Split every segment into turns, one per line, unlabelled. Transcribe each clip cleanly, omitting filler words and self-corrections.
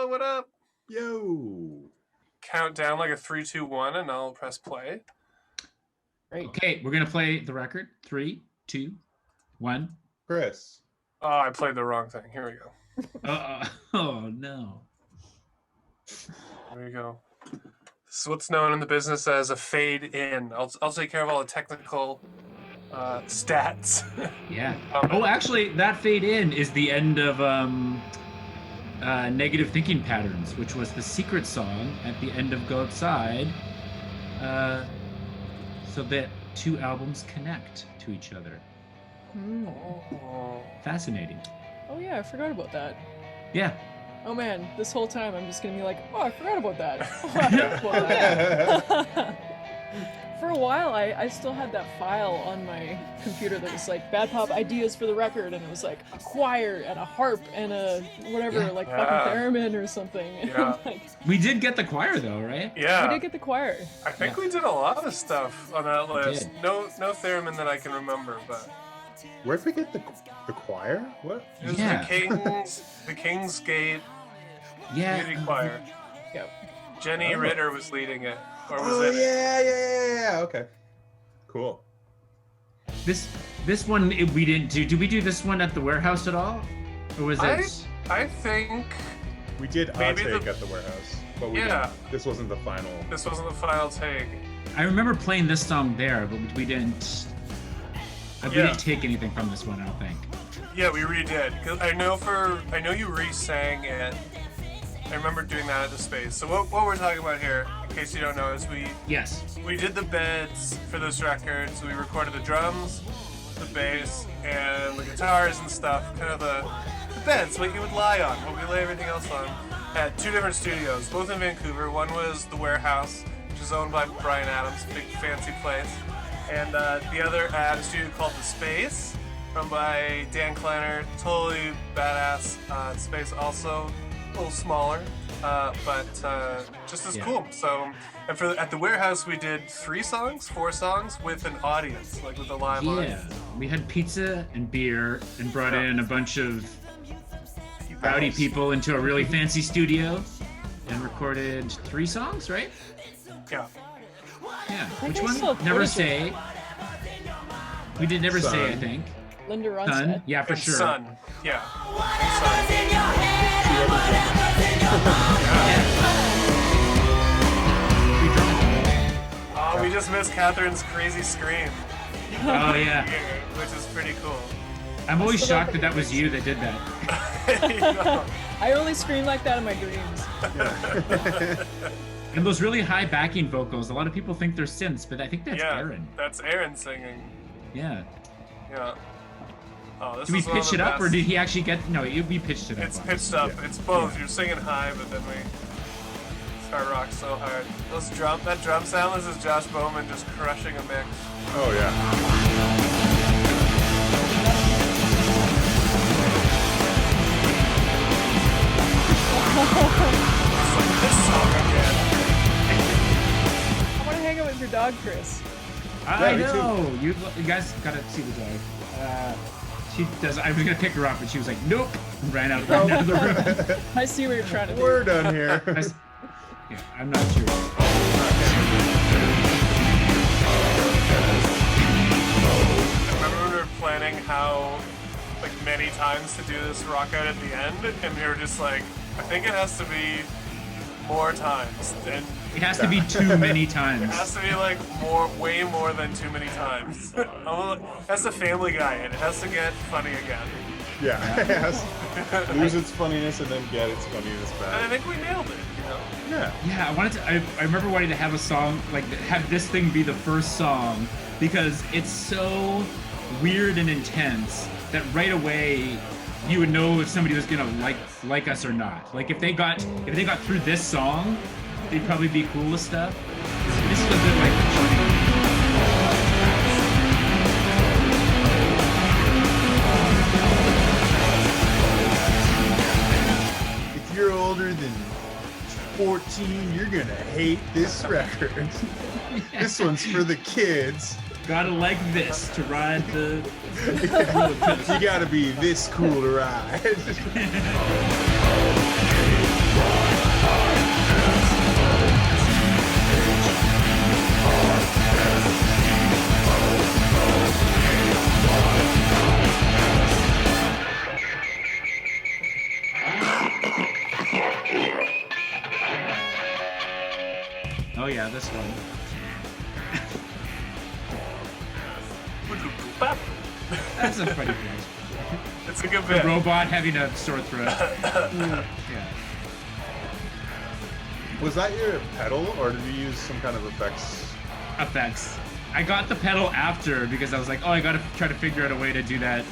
Yo, what up?
Yo.
Count down like a 3, 2, 1, and I'll press play.
Great.
Okay, we're gonna play the record. 3, 2, 1.
Chris.
Oh, I played the wrong thing. Here we go.
Oh no.
There we go. This is what's known in the business as a fade in. I'll take care of all the technical stats.
Yeah. Oh, actually, that fade in is the end of Negative Thinking Patterns, which was the secret song at the end of Go Outside, so that two albums connect to each other.
Oh.
Fascinating.
Oh yeah, I forgot about that.
Yeah.
Oh man, this whole time I'm just gonna be like, oh, I forgot about that. Oh, I forgot about that. For a while, I still had that file on my computer that was like Bad Pop ideas for the record, and it was like a choir and a harp and a whatever, fucking theremin or something.
Yeah.
Like,
We did get the choir though, right?
Yeah.
we did get the choir.
I think we did a lot of stuff on that list.
did.
No theremin that I can remember, but
Where'd we get the choir? What?
it was
Yeah.
the Kingsgate
Yeah.
Community Choir.
Yep.
Jenny
Oh.
Ritter was leading it. Or was
Oh
it?
yeah. Okay. Cool.
This one we didn't do. Did we do this one at the warehouse at all, or was it?
I think
We did a
Maybe
take
the-
at the warehouse, but we
Yeah.
didn't, this wasn't the final.
this wasn't the final take.
I remember playing this song there, but we didn't. We
Yeah.
didn't take anything from this one, I don't think.
Yeah, we redid. 'Cause I know you re-sang it. I remember doing that at the space. So what we're talking about here, in case you don't know, is
Yes.
we did the beds for this record. So we recorded the drums, the bass, and the guitars and stuff. Kind of the beds, what you would lie on, what we lay everything else on, at 2 different studios, both in Vancouver. One was the Warehouse, which is owned by Brian Adams, big fancy place, and the other at a studio called The Space, run by Dan Kleiner, totally badass. Space also a little smaller, but just as
Yeah.
cool. So, and at the Warehouse we did 4 songs with an audience, like with a live
Yeah.
audience.
We had pizza and beer and brought in a bunch of rowdy people into a really fancy studio and recorded 3 songs, right?
Yeah.
Yeah.
think
Which
I saw
one? Never
footage of
Say. We did Never Say, I
Sun.
think.
Linda
Sun.
Ronstadt.
Yeah, for
And
sure.
Sun. Yeah. And Sun. Oh, we just missed Catherine's crazy scream,
Oh yeah.
which is pretty cool.
I'm always shocked that was you that did that.
You know?
I only scream like that in my dreams.
And those really high backing vocals, a lot of people think they're synths, but I think that's
Yeah,
Aaron.
that's Aaron singing.
Yeah.
Yeah. Oh, this
Did we
is one of
pitch
the
it up, or
best.
did he actually get? No, we pitched it up.
It's
on
pitched
it.
up.
Yeah.
It's both.
Yeah.
You're singing high, but then we start rock so hard. That drum sound. This is Josh Bowman just crushing a mix.
Oh yeah.
It's like this song again.
I want to hang out with your dog, Chris.
I
Yeah, me too.
know. You guys gotta see the dog. She does. I was gonna pick her up, but she was like, "Nope," and ran out of the room.
I see what you're trying to do.
We're done here.
Yeah, I'm not sure.
I remember when we were planning how many times to do this rock out at the end, and we were just like, I think it has to be more times. And
It has to be too many
it
times.
has to be way more than too many times. That's the Family Guy, and it has to get funny again.
Yeah. It has to lose its funniness and then get its funniness
And I
back.
think we nailed it. You know?
Yeah.
Yeah, I wanted to. I remember wanting to have a song have this thing be the first song because it's so weird and intense that right away you would know if somebody was gonna like us or not. Like if they got through this song, they'd probably be cool with stuff. This is a bit like.
If you're older than 14, you're gonna hate this record. This one's for the kids.
Gotta like this to ride the.
You gotta be this cool to ride.
yeah, this one. That's a funny place.
It's a good
The
bit.
robot having a sore throat. Yeah.
Was that your pedal, or did you use some kind of
Effects. I got the pedal after because I was like, oh, I gotta try to figure out a way to do that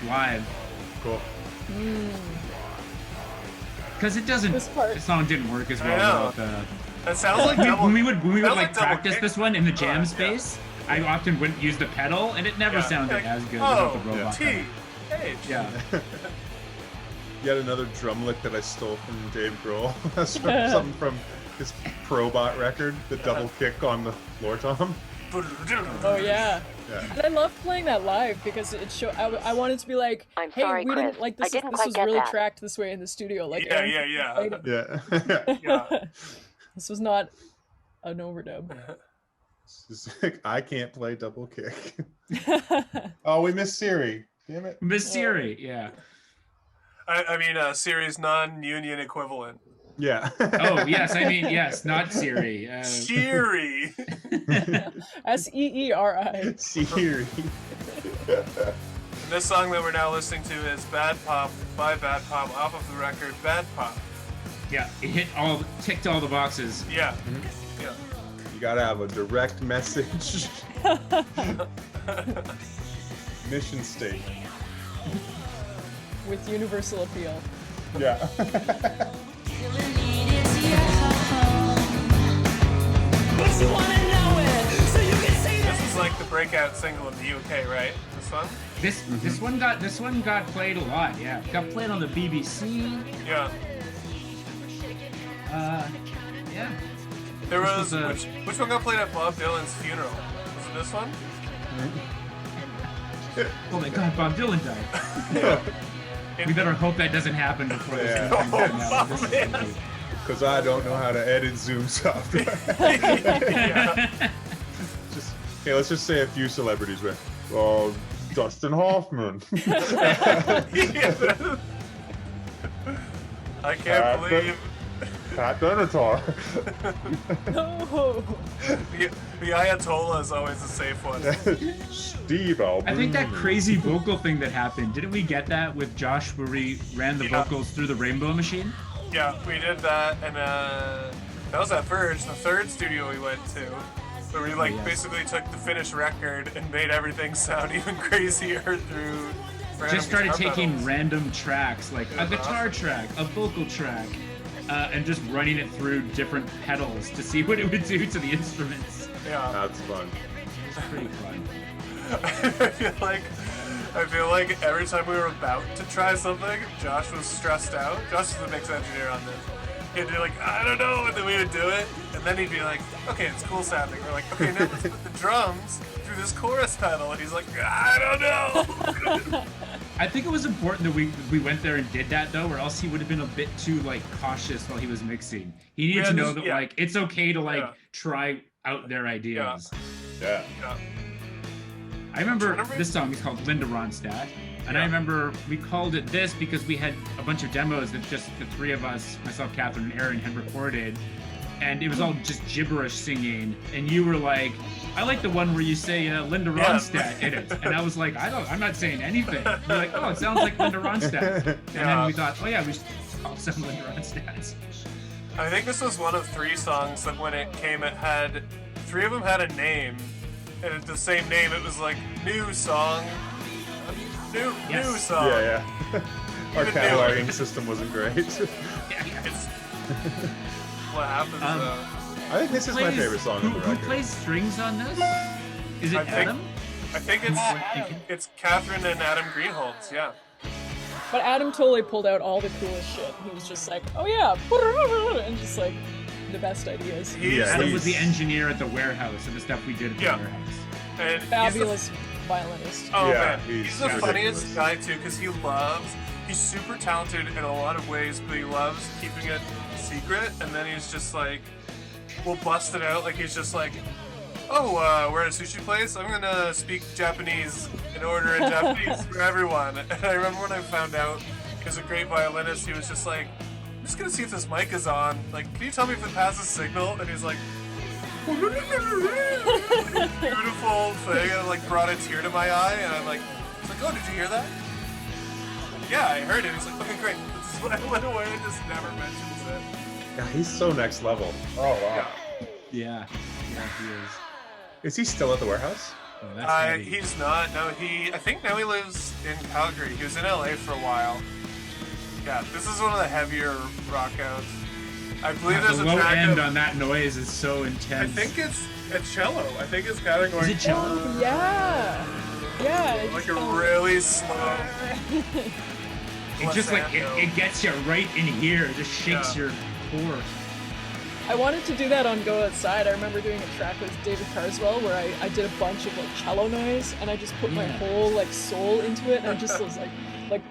live.
Cool.
Because it doesn't.
This part-
The song didn't work as
I
well
know.
without the.
That sounds like double.
When we would
sounds
like
double
practice
kick.
this one in the jam
Yeah.
space, I often wouldn't use the pedal, and it never
Yeah.
sounded
Like,
as good
oh,
without the robot.
T.
pedal.
H.
Yeah.
Yet another drum lick that I stole from Dave Grohl. That's something from his Probot record, the double kick on the floor tom.
Oh yeah.
Yeah.
And I love playing that live because it show. I wanted to be like,
I'm
hey,
sorry,
we didn't
Chris.
like
I
this.
didn't
This
quite
was
get
really
that.
tracked this way in the studio. Like,
Yeah,
Aaron
yeah.
played it.
Yeah.
Yeah.
This was not an overdub.
It's just like, I can't play double kick. Oh, we missed Siri. Damn it.
Miss Siri, yeah.
I mean, Siri's non-union equivalent.
Yeah.
Oh,
Yes, I mean, yes, not Siri.
Siri.
SEERI.
Siri.
This song that we're now listening to is Bad Pop by Bad Pop off of the record Bad Pop.
Yeah, it ticked all the boxes.
Yeah. Yeah.
You gotta have a direct message. Mission statement.
With universal appeal.
Yeah.
This is like the breakout single in the UK, right? This one?
This one got played a lot. Yeah, got played on the BBC.
Yeah.
Yeah.
There
This
was,
was,
which one got played at Bob Dylan's funeral? Was it this one?
Oh my God, Bob Dylan died. We better hope that doesn't happen before this
Yeah.
thing comes out. This is
man.
gonna be-
Because I don't know how to edit Zoom software.
Yeah.
Just, okay, let's just say a few celebrities, right? Dustin Hoffman.
I can't believe
Pat Benatar.
Oh.
the Ayatollah is always a safe one.
Steve Albini.
I think that crazy vocal thing that happened, didn't we get that with Josh where we ran the
Yeah.
vocals through the Rainbow Machine?
Yeah, we did that, and that was at Verge, the third studio we went to, where we
yeah.
basically took the finished record and made everything sound even crazier through. random
Just started
guitar
taking
pedals.
random tracks, like a
Yeah,
guitar
awesome.
track, a vocal track, and just running it through different pedals to see what it would do to the instruments.
Yeah.
That's fun.
It's pretty fun.
I feel like every time we were about to try something, Josh was stressed out. Josh is the mix engineer on this. He'd be like, I don't know, and then we would do it, and then he'd be like, okay, it's cool sounding. We're like, okay, now let's put the drums through this chorus pedal, and he's like, I don't know.
I think it was important that we went there and did that though, or else he would have been a bit too like cautious while he was mixing. He needed
Yeah,
to know
just-
that
yeah.
like it's okay to like
Yeah.
try out their ideas.
Yeah.
Yeah.
I remember
Remember?
this song is called Linda Ronstadt, and
Yeah.
I remember we called it this because we had a bunch of demos that just the three of us, myself, Catherine, and Aaron, had recorded, and it was all just gibberish singing. And you were like, "I like the one where you say Linda
Yeah.
Ronstadt in it," and I was like, I'm not saying anything." You're like, "Oh, it sounds like Linda Ronstadt," and
Yeah.
then we thought, "Oh yeah, we should call some Linda Ronstadts."
I think this was one of 3 songs that when it came, it had 3 of them had a name, and it's the same name. It was like new song, new
Yes.
song.
Yeah, yeah. Our
Even
cataloging system wasn't great.
It's what happens.
I think this is my favorite song on the
Who
record.
plays strings on this? Is it
I think-
Adam?
I think it's Catherine and Adam Greenholz. Yeah.
But Adam totally pulled out all the coolest shit. He was just like, oh yeah, and just like the best ideas.
He's,
Yeah,
Adam
he's-
was the engineer at the warehouse and the stuff we did at the
Yeah.
warehouse.
and he's the-
Fabulous violinist.
Oh
Yeah,
man,
he's
he's the
ridiculous.
funniest guy too, because he's super talented in a lot of ways, but he loves keeping it secret. And then he's just like, we'll bust it out. Like he's just like, oh, we're at a sushi place. I'm gonna speak Japanese and order in Japanese for everyone. And I remember when I found out he was a great violinist, he was just like, I'm just gonna see if this mic is on. Like, can you tell me if it passes signal? And he's like, beautiful thing, and it like brought a tear to my eye, and I'm like, oh, did you hear that? Yeah, I heard it. He's like, okay, great. This is what I went away and just never mentions it.
Yeah, he's so next level. Oh wow.
Yeah.
Yeah, yeah, he is.
Is he still at the warehouse?
Oh, that's heavy.
He's not. No, I think now he lives in Calgary. He was in LA for a while. Yeah, this is one of the heavier rock outs. I believe
God,
there's
the
a
low
track
end
of,
on that noise is so
I
intense.
think it's cello. I think it's kind of going
Is it cello?
Oh, yeah. Yeah. It's
like a really slow.
It just like
glissando.
it gets you right in here. It just shakes
Yeah.
your core.
I wanted to do that on Go Outside. I remember doing a track with David Carswell where I did a bunch of like cello noise and I just put my
Yeah.
whole like soul into it and I just was like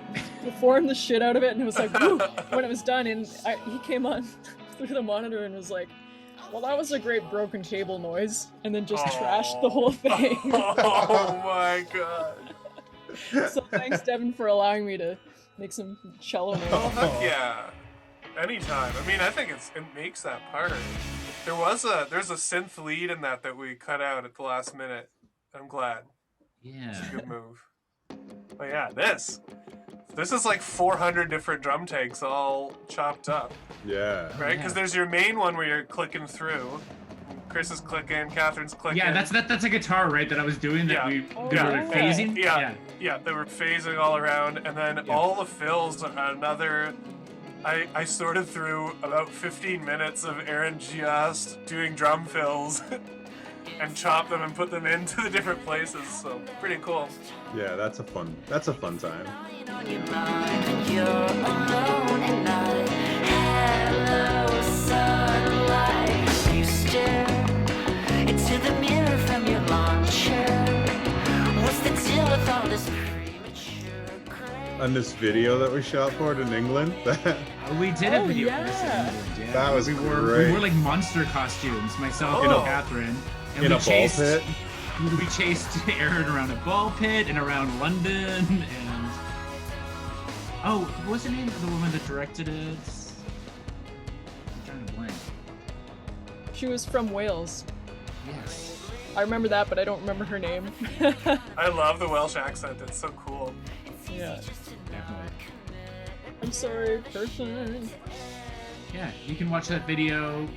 performed the shit out of it and it was like woo when it was done and he came on through the monitor and was like, well, that was a great broken cable noise, and then just trashed the whole thing.
Oh my god.
So thanks, Devin, for allowing me to make some cello noise.
Oh heck yeah. Anytime. I mean, I think it makes that part. There's a synth lead in that we cut out at the last minute. I'm glad.
Yeah.
It's a good move. But yeah, this is like 400 different drum takes all chopped up,
Yeah.
right? Because there's your main one where you're clicking through. Chris is clicking, Catherine's clicking.
Yeah, that's a guitar, right? That I was doing that
Yeah.
we
Oh,
that we were
yeah.
phasing.
Yeah, they were phasing all around, and then
Yeah.
all the fills. Another, I sorted through about 15 minutes of Aaron just doing drum fills, and chopped them and put them into the different places. So pretty cool.
Yeah, that's a fun time.
On your mind when you're alone at night. Hello, sunlight. You stare into the mirror from your lawn chair. What's the deal with all this premature gray?
And this video that we shot for it in England, that
We did a
Oh,
video
yeah.
for this in England, yeah.
That was
we wore
great.
like monster costumes, myself
Oh.
and Catherine. And
in
we
a ball
chased,
pit.
We chased Aaron around a ball pit and around London and oh, what was the name of the woman that directed it? I'm trying to blank.
She was from Wales.
Yes.
I remember that, but I don't remember her name.
I love the Welsh accent. It's so cool.
Yeah.
Definitely.
I'm sorry, person.
Yeah, you can watch that video.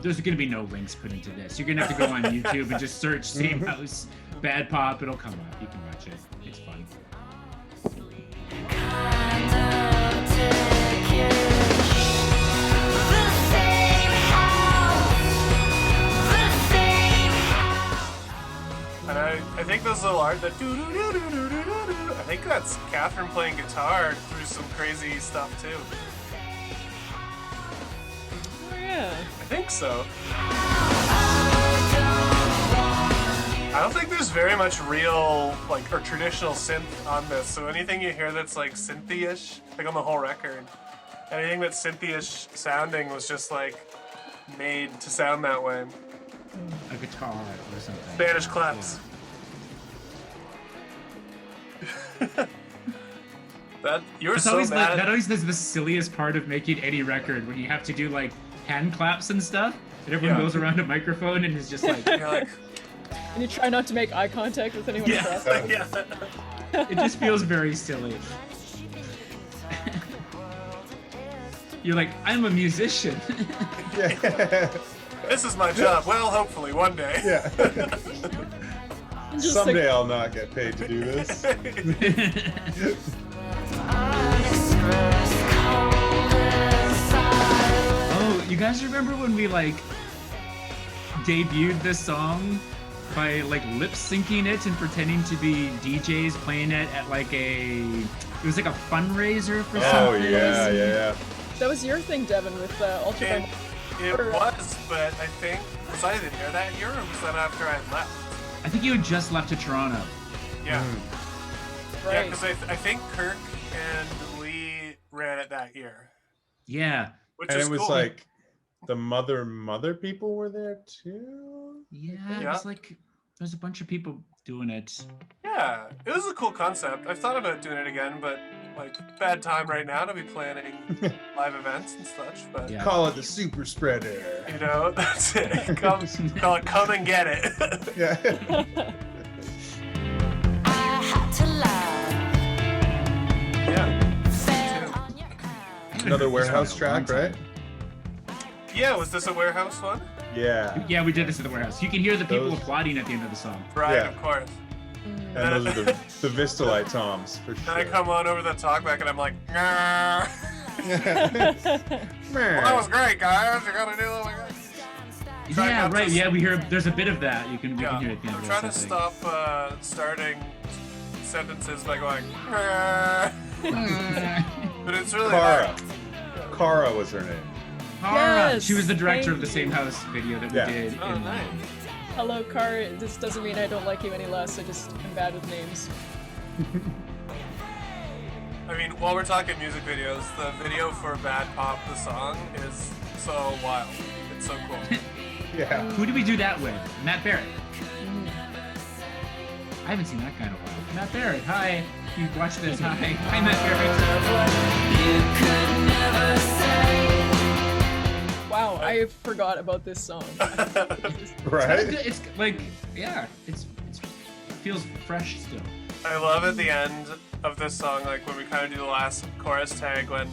There's going to be no links put into this. You're going to have to go on YouTube and just search Same House Bad Pop. It'll come up. You can watch it. It's fun.
Kind of ticket. The same house. The same house.
And I think those little art that I think that's Catherine playing guitar through some crazy stuff too.
Oh yeah.
I think so. I don't think there's very much real, like, or traditional synth on this. So anything you hear that's like synthy-ish, like on the whole record, anything that's synthy-ish sounding was just like made to sound that way.
A guitar or something.
Spanish claps. That you're
That's
so
always
mad.
that always is the silliest part of making any record when you have to do like hand claps and stuff, and everyone
Yeah.
goes around a microphone and is just like,
You're like,
And you try not to make eye contact with anyone
Yeah.
across.
yeah.
it just feels very silly. You're like, I'm a musician.
Yeah.
This is my job. Well, hopefully one day.
Yeah.
And just
Someday
like,
I'll not get paid to do this.
Unexpressed cold inside.
Oh, you guys remember when we like debuted this song by like lip syncing it and pretending to be DJs playing it at like it was like a fundraiser for
Oh
something.
yeah.
that was your thing, Devin, with Ultra
It,
Fine.
it was, but I think was I there that year, or was that after I left?
I think you had just left to Toronto.
Yeah, yeah,
Right.
because I think Kirk and Lee ran it that year,
Yeah.
which
And
is
it was
cool.
like the mother people were there too.
Yeah, it
Yeah.
was like there's a bunch of people doing it.
Yeah, it was a cool concept. I've thought about doing it again, but like bad time right now to be planning live events and such, but
Yeah.
Call it the super spreader.
you know, that's it. Call it come and get it.
Yeah.
I had to lie.
Yeah.
Fell on your eyes.
Another warehouse track, right?
Yeah, was this a warehouse one?
Yeah.
Yeah, we did this at the warehouse. You can hear the people
Those-
applauding at the end of the song.
Right,
Yeah.
of course.
And those are the Vistalite toms for
Then I
sure.
come on over the talkback and I'm like, nah. Well, that was great, guys. You gotta do it like that. Try
Yeah,
not
right.
to-
Yeah, we hear. There's a bit of that. We can
Yeah,
hear at the end
I'm
of
trying to
this, I
stop starting sentences by going, nah.
think.
But it's really
Kara.
hard.
Kara was her name.
Kara.
Yes,
She was the director of
thank
the Same
you.
House video that we
Yeah.
did.
Oh,
in,
nice.
Hello, Car. This doesn't mean I don't like you any less. I just am bad with names.
I mean, while we're talking music videos, the video for Bad Pop, the song, is so wild. It's so cool.
Yeah.
Who did we do that with? Matt Barrett.
Mm-hmm.
I haven't seen that guy in a while. Matt Barrett, hi. You watch this. Hi. Hi, Matt Barrett.
Wow, I forgot about this song.
Right?
It's like, yeah, it feels fresh still.
I love at the end of this song, like when we kind of do the last chorus tag, when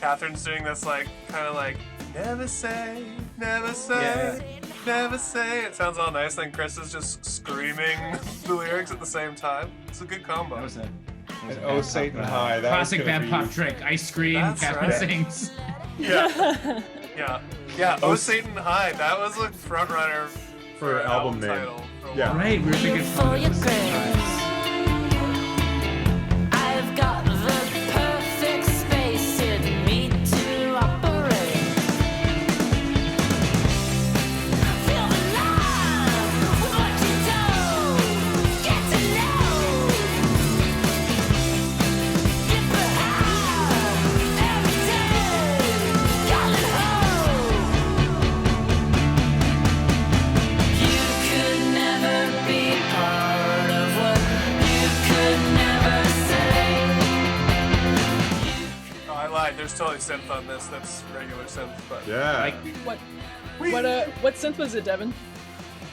Catherine's doing this, like, kind of like, never say, never say, never say. It sounds all nice, and Chris is just screaming the lyrics at the same time. It's a good combo.
That was a
And Oh Satan High. That was
classic
gonna
Bad
be-
Pop trick. I scream,
That's
Catherine
right.
sings.
Yeah. Yeah. Yeah.
Oh,
Oh, Satan High. That was a front runner
For
an
album name.
title for a
Yeah.
while.
Right, we were thinking
For your grace, I've got the perfect space in me to operate. Feel the love with what you do. Get to know. Get behind every day. Call it home. You could never be part of what you could never say.
Oh, I lied. There's totally synth on this. That's regular synth, but
Yeah.
Like,
What synth was it, Devin?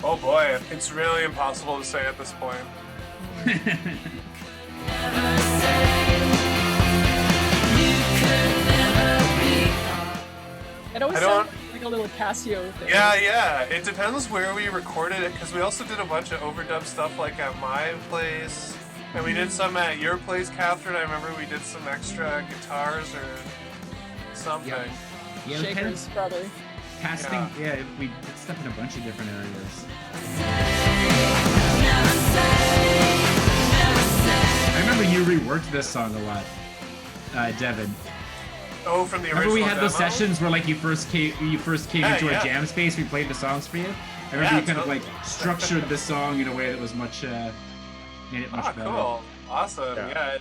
oh boy, it's really impossible to say at this point.
It always
I don't-
sounds like a little Casio thing.
Yeah, yeah. It depends where we recorded it, because we also did a bunch of overdub stuff, like at my place, and we did some at your place, Catherine. I remember we did some extra guitars or something.
Yeah. yeah, we kind
Shakers,
of
probably.
casting. Yeah, we did stuff in a bunch of different areas. I remember you reworked this song a lot, Devin.
Oh, from the original.
Remember we had those
demo?
sessions where like you first came
Yeah,
into
yeah.
a jam space. We played the songs for you. I remember
Yeah,
you kind
totally.
of like structured the song in a way that was much made it much
Ah,
better.
cool. Awesome.
Yeah.
Yeah,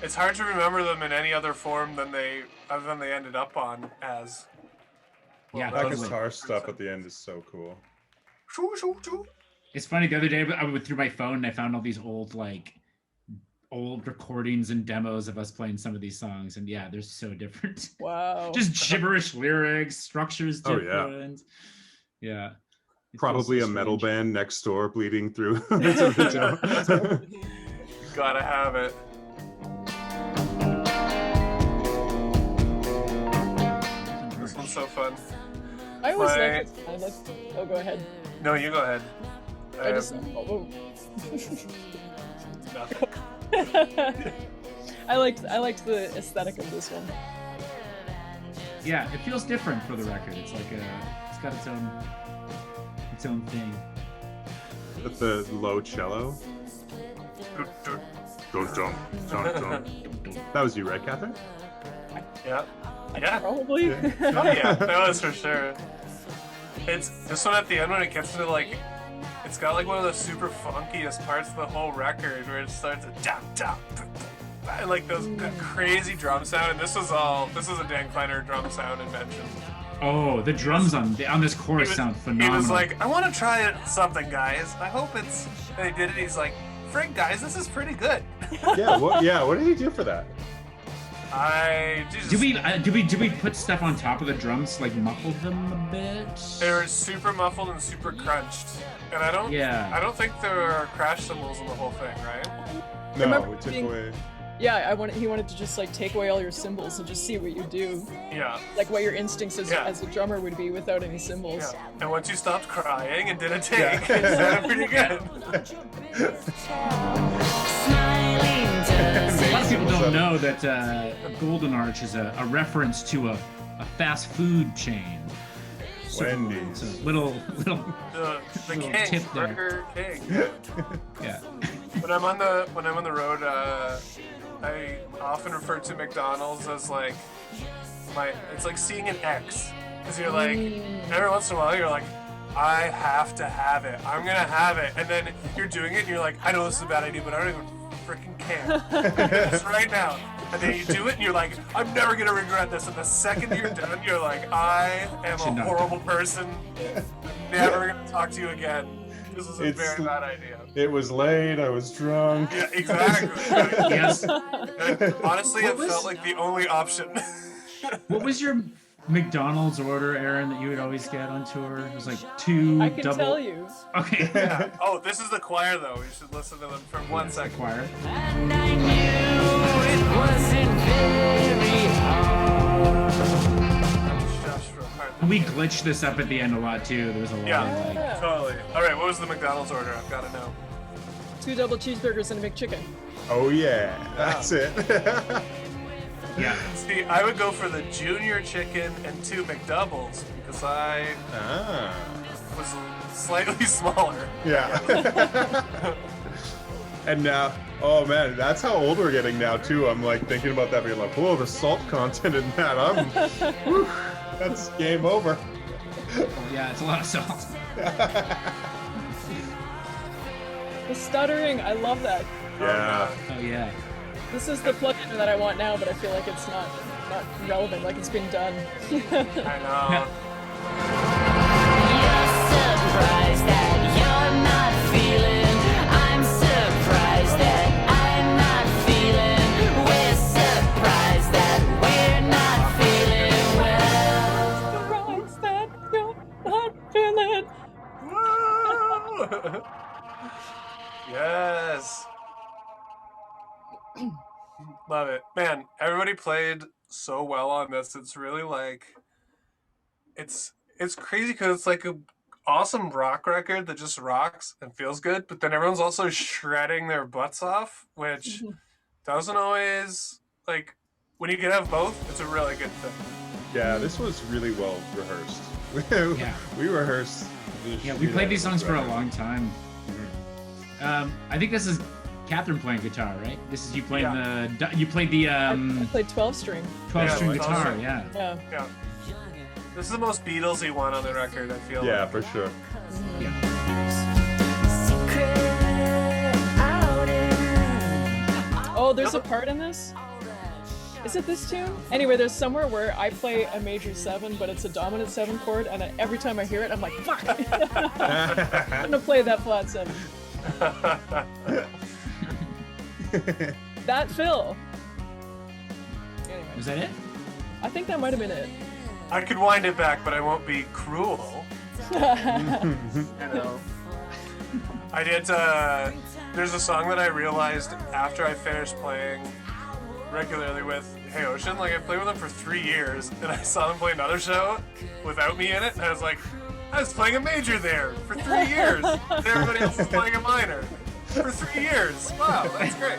it's hard to remember them in any other form than they ended up on as.
Yeah,
That
totally.
guitar stuff at the end is so cool.
Shoo, shoo, shoo.
It's funny. The other day I went through my phone and I found all these old recordings and demos of us playing some of these songs, and yeah, they're so different.
Wow.
Just gibberish lyrics, structures
Oh, yeah.
different. Yeah. It feels
Probably
so
a metal
strange.
band next door bleeding through. That's a video.
Gotta have it. This one's so fun.
I always
my-
like it. I like. Oh, go ahead.
No, you go ahead.
I just.
Um,
Oh,
nothing.
I liked the aesthetic of this one.
Yeah, it feels different for the record. It's like it's got its own thing.
With the low cello. Don't jump. Don't jump. That was you, right, Catherine?
Yeah. Yeah.
Probably.
Oh yeah, that was for sure. It's this one at the end when it gets to like, it's got like one of the super funkiest parts of the whole record where it starts to dap dap, and like those the crazy drum sound. And this is a Dan Kleiner drum sound invention.
Oh, the drums on this chorus sound phenomenal.
He was like, I want to try it something, guys. I hope it's. And he did it. He's like, Frig, guys, this is pretty good.
Yeah. What did he do for that?
I just,
Did we put stuff on top of the drums to, like, muffle them a bit?
they were super muffled and super crunched, and I don't think there are crash cymbals in the whole thing, right?
No,
remember
we took
being-
away.
Yeah, he wanted to just like take away all your cymbals and just see what you do,
Yeah.
like what your instincts
Yeah.
as a drummer would be without any cymbals.
Yeah. And once you stopped crying and did a take,
Yeah.
it sounded pretty good.
Smiling does
A lot of people
What's
don't
up?
know that Golden Arch is a reference to a fast food chain. So
Wendy's.
it's a little,
The
Little
king,
tip there.
Burger King.
yeah.
When I'm on the road, I often refer to McDonald's as like it's like seeing an X, because you're like every once in a while you're like, I have to have it, I'm gonna have it, and then you're doing it and you're like, I know this is a bad idea, but I don't even freaking care. Just right now. And then you do it and you're like, I'm never gonna regret this. And the second you're done, you're like, I am
Should
a
not.
horrible person. Never gonna talk to you again. This is a
It's-
very bad idea.
It was late. I was drunk.
Yeah, exactly.
Yes.
Honestly,
What
it
was-
felt like the only option.
What was your McDonald's order, Aaron, that you would always get on tour? It was like two
I can
double.
tell you.
Okay.
Yeah. Oh, this is the choir, though. We should listen to them for 1 second.
Choir.
and I knew it wasn't very hard.
Shush for a heart.
And we glitched this up at the end a lot too. There was a lot
Yeah.
of like.
Yeah.
Totally. All right, what was the McDonald's order? I've got to know.
2 double cheeseburgers and a McChicken.
Oh yeah, that's it.
Yeah.
See, I would go for the junior chicken and 2 McDoubles because I
Ah.
was slightly smaller.
Yeah. And now, oh man, that's how old we're getting now too. I'm like thinking about that, being like, whoa, the salt content in that. Whew, that's game over.
Yeah, it's a lot of salt.
The stuttering, I love that.
Yeah.
Oh yeah.
This is the plugin that I want now, but I feel like it's not relevant, like it's been done.
I know.
You're surprised that you're not feeling. I'm surprised that I'm not feeling. We're surprised that we're not feeling well.
Surprised that you're not feeling.
Woo! Yes. Love it. Man, everybody played so well on this. It's really like it's crazy because it's like a awesome rock record that just rocks and feels good, but then everyone's also shredding their butts off, which doesn't always, like, when you can have both, it's a really good thing.
Yeah, this was really well rehearsed.
Yeah.
We rehearsed. the
Yeah, we
shit
played
out
these
of
songs
this
for a
record.
long time. I think this is Catherine playing guitar, right? This is you playing you played the
I played 12 string.
12-string
Yeah,
guitar,
12-string.
yeah.
Yeah.
Yeah. This is the most Beatlesy one on the record, I feel.
Yeah,
like.
for sure.
Secret outing.
Oh, there's a part in this? Is it this tune? Anyway, there's somewhere where I play a major 7, but it's a dominant 7 chord, and every time I hear it, I'm like, fuck! I'm gonna play that flat 7. That fill. Anyway,
Was that it?
I think that might have been it.
I could wind it back, but I won't be cruel. You know. I did. There's a song that I realized after I finished playing regularly with Hey Ocean. Like, I played with them for 3 years, and I saw them play another show without me in it, and I was like, I was playing a major there for 3 years, and everybody else was playing a minor for 3 years. Wow, that's great.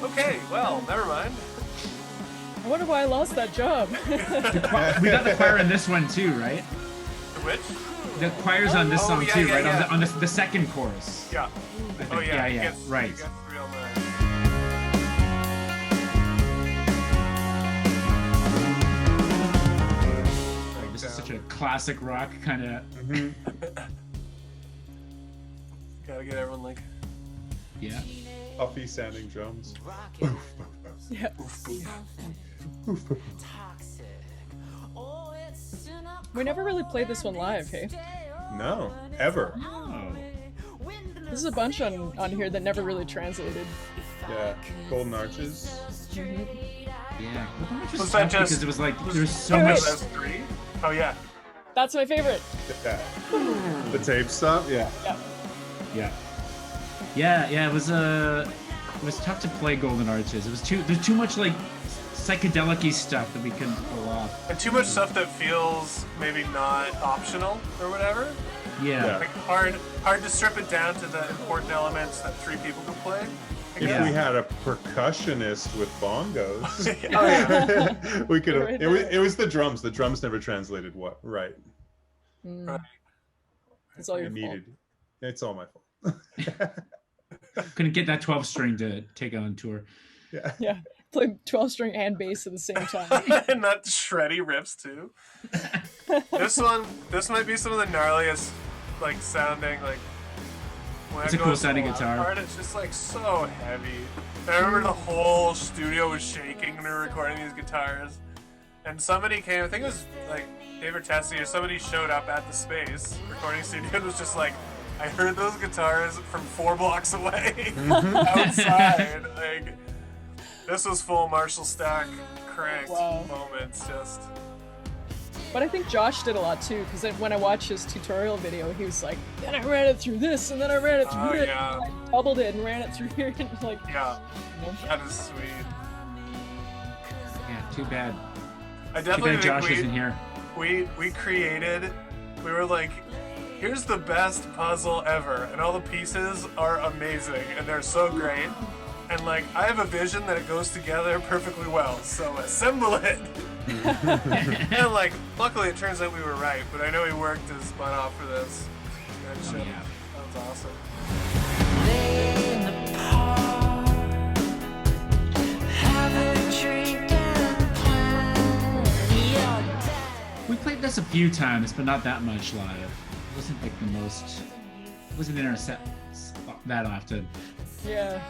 Okay, well, never mind.
I wonder why I lost that job.
We got the choir in this one too, right?
Which?
The choir's on this
Oh,
song
yeah,
too,
yeah,
right?
yeah.
On the second chorus.
Yeah.
I think.
Oh yeah.
yeah,
it gets-
right.
it gets real nice.
This is such a classic rock kind of.
Gotta get everyone like.
Yeah.
Puffy sounding drums.
Yeah. We never really played this one live, hey?
No, ever.
Oh.
This is a bunch on here that never really translated.
Yeah, Golden Arches.
Yeah. Golden Age was
Was that
tough
just
because it was like there's so
Wait,
much.
wait.
PS3? Oh yeah.
That's my favorite.
Yeah. The tape stuff, yeah.
Yeah.
Yeah. It was tough to play Golden Arches. There's too much like psychedelic-y stuff that we couldn't pull off.
And too much stuff that feels maybe not optional or whatever.
Yeah.
Like hard to strip it down to the important elements that 3 people could play. I
If
guess.
we had a percussionist with bongos,
Oh yeah.
we could have.
Right
It was the drums. The drums never translated what right.
Right.
It's all your
We
fault.
needed. It's all my fault.
Couldn't get that 12-string to take on tour.
Yeah.
Yeah. Play 12-string and bass at the same time.
And not shreddy riffs too. This might be some of the gnarliest, like sounding like. When
It's
it
a cool
goes to
sounding
the loud
guitar.
Part, it's just like so heavy. And I remember the whole studio was shaking when we were recording these guitars. And somebody came, I think it was like David Tessie or somebody showed up at the Space recording studio and was just like, I heard those guitars from 4 blocks away outside. Like, this was full Marshall Stack cranked
Wow.
moments. Just
But I think Josh did a lot too, because when I watched his tutorial video, he was like, then I ran it through this, and then I ran it through
Oh,
this,
yeah.
and I doubled it and ran it through here, and like,
yeah,
you know,
that is sweet.
Yeah, too bad.
I
Too
definitely
bad
think
Josh isn't here.
we were like, here's the best puzzle ever, and all the pieces are amazing, and they're so great. And like, I have a vision that it goes together perfectly well, so assemble it. And like, luckily it turns out we were right, but I know he worked his butt off for this. And shit.
yeah.
That was awesome.
Laying apart, have a drink and plan your day.
We played this a few times, but not that much live. It wasn't like the most. It wasn't in our set that often.
yeah.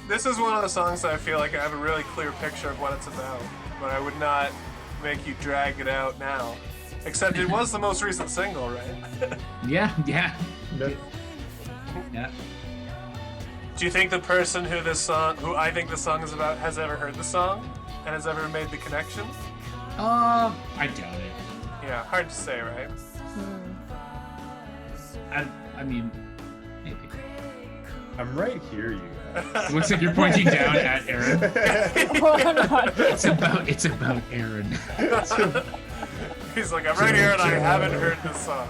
This is one of the songs that I feel like I have a really clear picture of what it's about, but I would not make you drag it out now. Except it was the most recent single, right?
Yeah.
That-
Yeah.
Do you think the person who I think the song is about, has ever heard the song and has ever made the connection?
I doubt it.
Yeah, hard to say, right?
I mean, maybe.
I'm right here, you guys.
It looks like you're pointing down at Aaron.
Oh, I'm not.
It's about Aaron.
He's like, I'm right here and I haven't heard this song.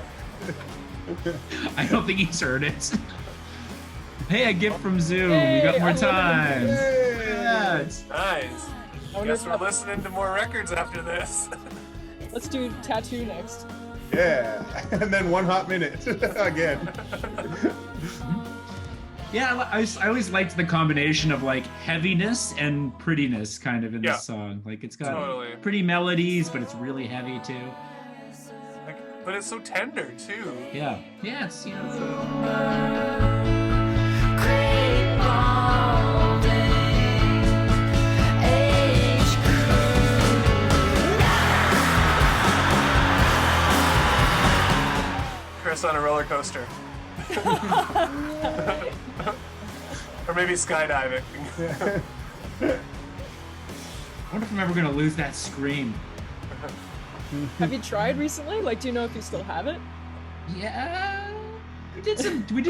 I don't think he's heard it. Hey, a gift from Zoom. We got more time. Yes.
Nice.
I wonder
Guess
if
we're listening to more records after this.
Let's do Tattoo next.
Yeah, and then 1 hot minute again.
Yeah, I always liked the combination of like heaviness and prettiness kind of in
Yeah.
this song. Like it's got
Totally.
pretty melodies, but it's really heavy too.
Like, but it's so tender too.
Yeah, it's
Great balding age
Chris on a roller coaster. Or maybe skydiving.
I wonder if I'm ever gonna lose that scream.
Have you tried recently? Like, do you know if you still have it?
Yeah, we did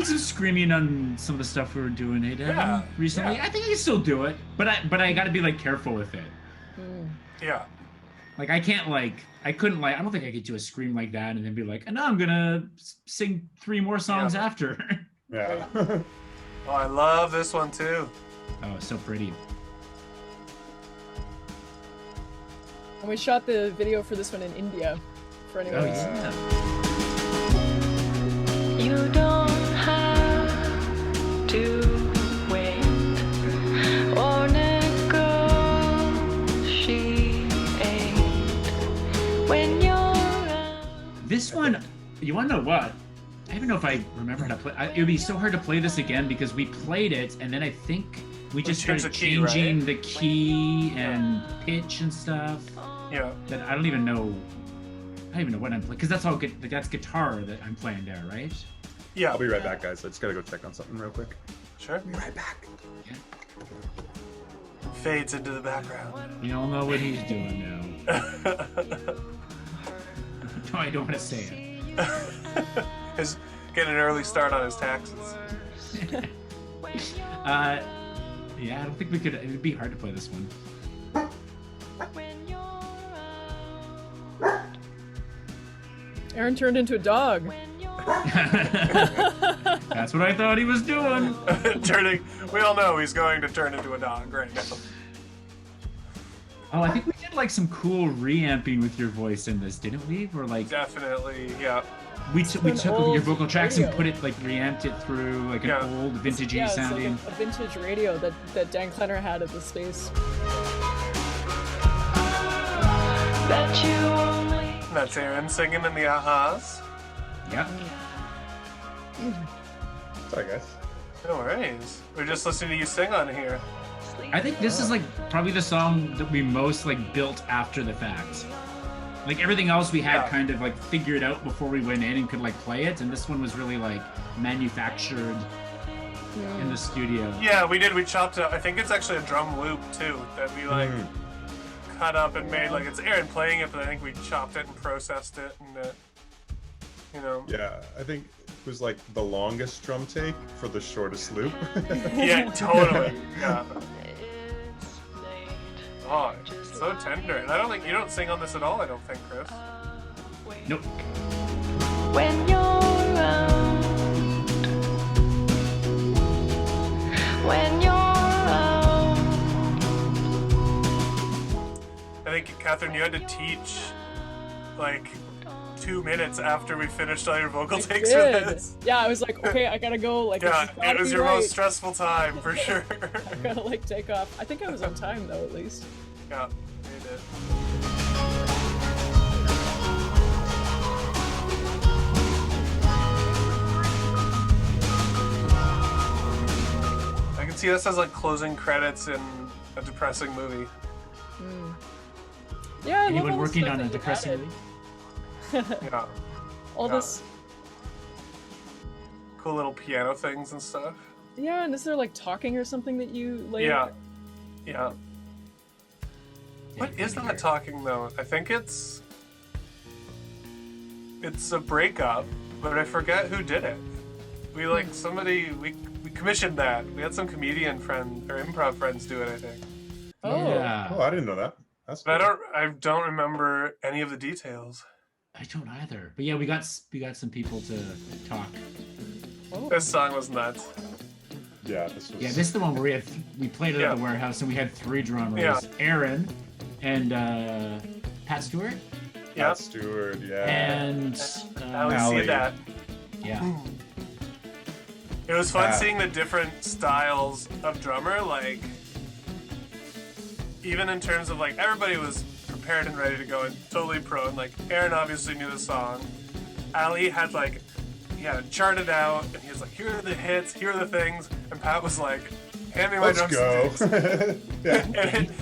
some screaming on some of the stuff we were doing, hey, Devin,
Yeah,
recently.
yeah.
I think I can still do it, but I got to be like careful with it.
Yeah.
Like I couldn't I don't think I could do a scream like that and then be like, no, I'm gonna sing 3 more songs
Yeah.
after.
Yeah.
Oh, I love this one too.
Oh, it's so pretty.
And we shot the video for this one in India. For anyone
Oh
who's
yeah.
You don't have to wait or negotiate when you're out.
This one, you want to know what? I don't even know if I remember how to play. It would be so hard to play this again because we played it and then I think we just
changed
started
the key, right?
changing the key and pitch and stuff.
Yeah.
That I don't even know. I don't even know what I'm playing because that's all good. Like that's guitar that I'm playing there, right?
Yeah.
I'll be right back, guys. I just gotta go check on something real quick.
Sure.
Be right back.
Yeah.
fades into the background.
We all know what he's doing now. No, I don't want to say it.
He's getting an early start on his taxes.
Yeah, I don't think we could. It'd be hard to play this one.
Aaron turned into a dog.
That's what I thought he was doing.
We all know he's going to turn into a dog right now.
Oh, I think we did like some cool reamping with your voice in this, didn't we? Or like
Definitely, yeah.
we took
an
your
old
vocal tracks
radio.
and put it like reamped it through like an
Yeah.
old vintagey
Yeah, it's
sounding.
like a vintage radio that Dan Klenner had at the space.
Bet you only
And that's Aaron singing in the ahas.
Yep.
Sorry, guys.
No worries. We're just listening to you sing on here.
I think this is like probably the song that we most like built after the fact. Like everything else we had
Yeah.
kind of like figured out before we went in and could like play it, and this one was really like manufactured in the studio.
Yeah, we did. We chopped up. I think it's actually a drum loop too that we like cut up and made. Like it's Aaron playing it, but I think we chopped it and processed it, and you know.
Yeah, I think it was like the longest drum take for the shortest loop.
Yeah, totally. Yeah. Oh, it's so tender. And I don't think you don't sing on this at all. I don't think, Chris.
Nope.
when you're around. When you're around.
I think Catherine, you had to teach like 2 minutes after we finished all your vocal takes for
Did.
this.
Yeah, I was like, okay, I gotta go. Like,
Yeah,
this has gotta
it was
be
your
right.
most stressful time for sure.
I gotta like take off. I think I was on time though, at least.
Yeah, you did. I can see this as like closing credits in a depressing movie.
Yeah, I love
Anyone
all the
working
stuff
on
that
a
you
depressing
added.
movie?
Yeah,
All
Yeah.
this.
cool little piano things and stuff.
Yeah, and is there like talking or something that you like?
Yeah, yeah. What is that talking though? I think it's a breakup, but I forget who did it. We like somebody we commissioned that. We had some comedian friend or improv friends do it, I think.
Oh.
Yeah.
Oh, I didn't know that. That's
But
cool.
I don't remember any of the details.
I don't either. But yeah, we got some people to talk.
Oh.
This song was nuts.
Yeah, this was.
Yeah, this is the one where we played it
Yeah.
at the warehouse and we had 3 drummers.
Yeah.
Aaron and Pat Stewart
Yeah.
Pat Stewart, yeah.
and
I always see
Allie.
that.
yeah.
It was fun
Yeah.
seeing the different styles of drummer, like even in terms of like everybody was prepared and ready to go and totally pro, and like Aaron obviously knew the song. Ali had like he had it charted out and he was like, here are the hits, here are the things, and Pat was like, hand me my
Let's
drumsticks.
go. yeah.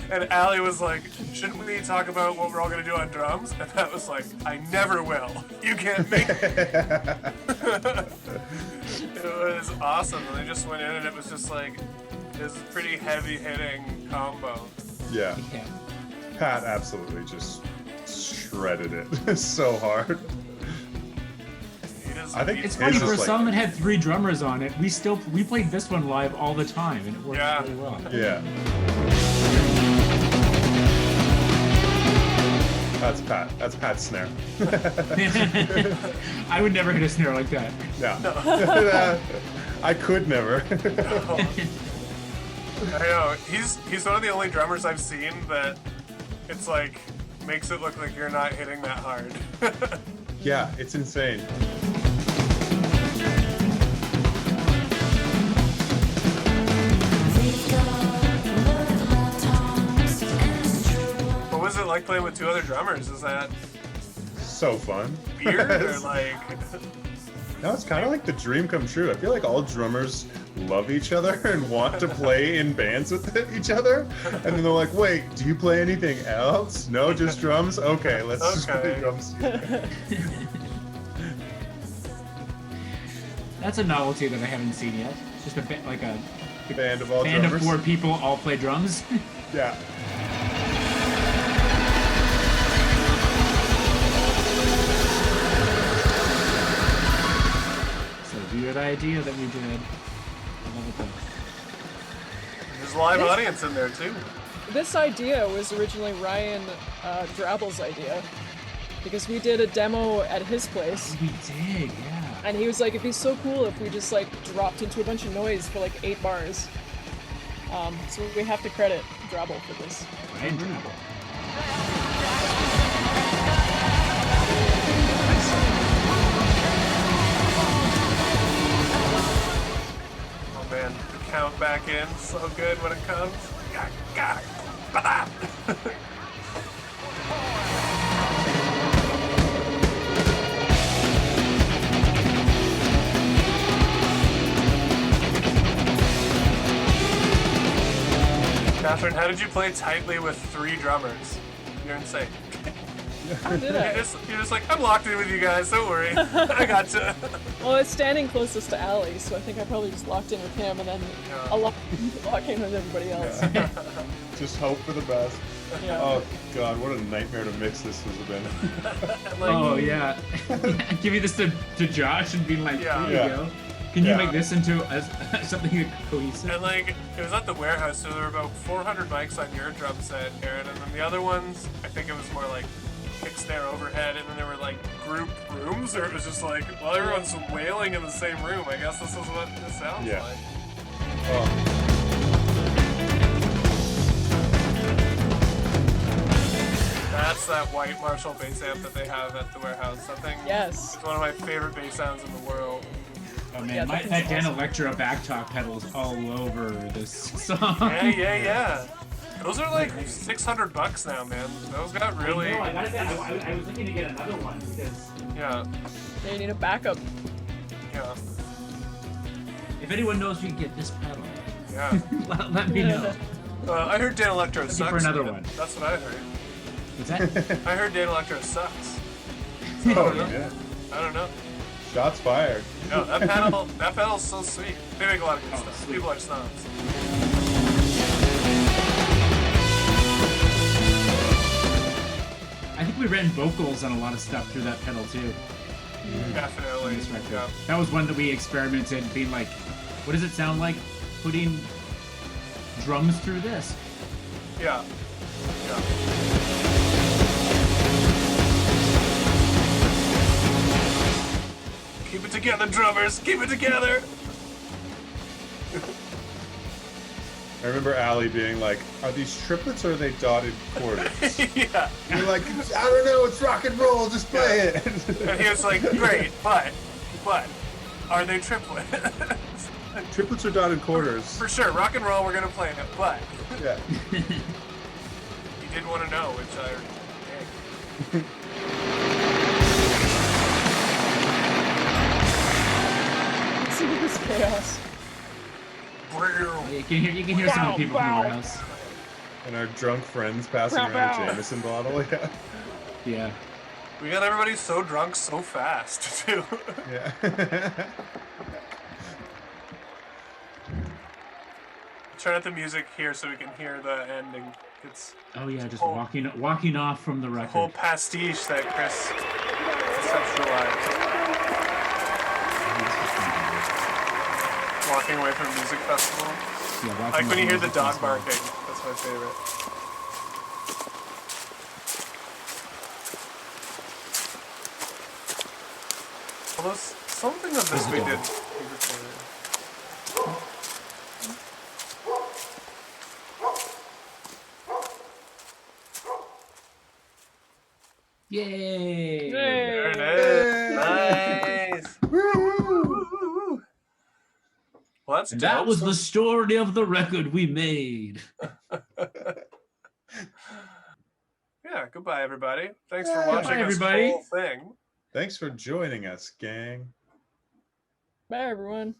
And Ali was like, shouldn't we talk about what we're all gonna do on drums? And Pat was like, I never will. You can't make it. It was awesome. And they just went in and it was just like this pretty heavy hitting combo.
Yeah.
Yeah.
Pat absolutely just shredded it so hard.
He just-
I think
he-
It's
It's
funny
just
for a
like-
song that had 3 drummers on it. We played this one live all the time and it worked
Yeah.
really well.
Yeah. That's Pat. That's Pat's snare.
I would never hit a snare like that.
Yeah. I could never.
I know. He's one of the only drummers I've seen that it's like makes it look like you're not hitting that hard.
Yeah, it's insane.
What was it like playing with 2 other drummers? Is that
So fun.
weird or like
No, it's kind of like the dream come true. I feel like all drummers love each other and want to play in bands with each other. And then they're like, wait, do you play anything else? No, just drums? Okay, let's just play
Okay.
drums.
That's a novelty that I haven't seen yet. Just a band, like a
Band of all
band
drummers.
of 4 people all play drums.
Yeah.
So weird idea that we did. I love it though.
There's a live
This-
audience in there too.
This idea was originally Ryan Drabel's idea, because we did a demo at his place,
We did, yeah.
and he was like, it'd be so cool if we just like dropped into a bunch of noise for like 8 bars. So we have to credit Drabel for this.
Ryan Drabble.
Oh man, the count back in, so good when it comes. Got it. Ba-da! Catherine, how did you play tightly with 3 drummers? You're insane.
How did I?
You're just like, I'm locked in with you guys, don't worry. I gotcha.
Well, it's standing closest to Ali, so I think I probably just locked in with him, and then
Yeah.
I'll lock in with everybody else.
Just hope for the best.
Yeah.
Oh god, what a nightmare to mix this has been.
And, like,
Oh yeah. Giving this to Josh and being like,
Yeah.
here
Yeah.
you go. Can you
Yeah.
make this into something cohesive?
And like, it was at the warehouse, so there were about 400 mics on your drum set, Aaron, and then the other ones, I think it was more like kick snare overhead, and then there were like group rooms, or it was just like, well, everyone's wailing in the same room. I guess this is what this sounds
Yeah.
like.
Oh,
That's that white Marshall bass amp that they have at the warehouse. That thing
Yes.
is one of my favorite bass sounds in the world.
Oh man,
Yeah,
that
that
Dan
thing's awesome.
Electra backtalk pedals all over this song.
Yeah. Those are like $600 now, man. Those got really,
I was looking to get another one because
yeah.
They need a backup.
Yeah.
if anyone knows we can get this pedal,
Yeah.
let me know.
I heard Dan Electro
Looking
sucks.
for another
man.
one.
That's what I heard.
What's that?
I heard Dan Electro sucks.
oh yeah.
I don't know.
Shots fired.
No, that pedal's so sweet. They make a lot of good stuff.
sweet.
People are snobs.
I think we ran vocals on a lot of stuff through that pedal too.
Definitely.
This record.
Yeah.
That was one that we experimented, being like, what does it sound like putting drums through this?
Yeah. Yeah. Keep it together, drummers. Keep it together.
I remember Ali being like, are these triplets or are they dotted quarters?
Yeah.
You're like, I don't know, it's rock and roll, just play it.
And he was like, great, but, are they triplets?
Triplets or dotted quarters?
For sure, rock and roll, we're gonna play it, but
Yeah.
you didn't want to know, which I. Okay.
See this chaos.
You can hear some of the people from the warehouse.
And our drunk friends passing around a Jameson bottle. Yeah.
Yeah.
We got everybody so drunk so fast, too.
Yeah.
Turn up the music here so we can hear the ending. It's
Oh yeah, just
Oh.
walking off from the
a whole
record.
pastiche that Chris conceptualized. Walking away from a music festival.
Yeah,
I
walking
like when you
off
hear the
music
dog
festival.
barking. That's my favorite. Although something of this we did. we recorded.
Yay!
There
Yay.
it is. Nice. Woo. Well, that's
And that
dope.
was the story of the record we made.
Yeah, goodbye, everybody. Thanks for watching
Bye,
this
everybody.
whole thing.
Thanks for joining us, gang.
Bye, everyone.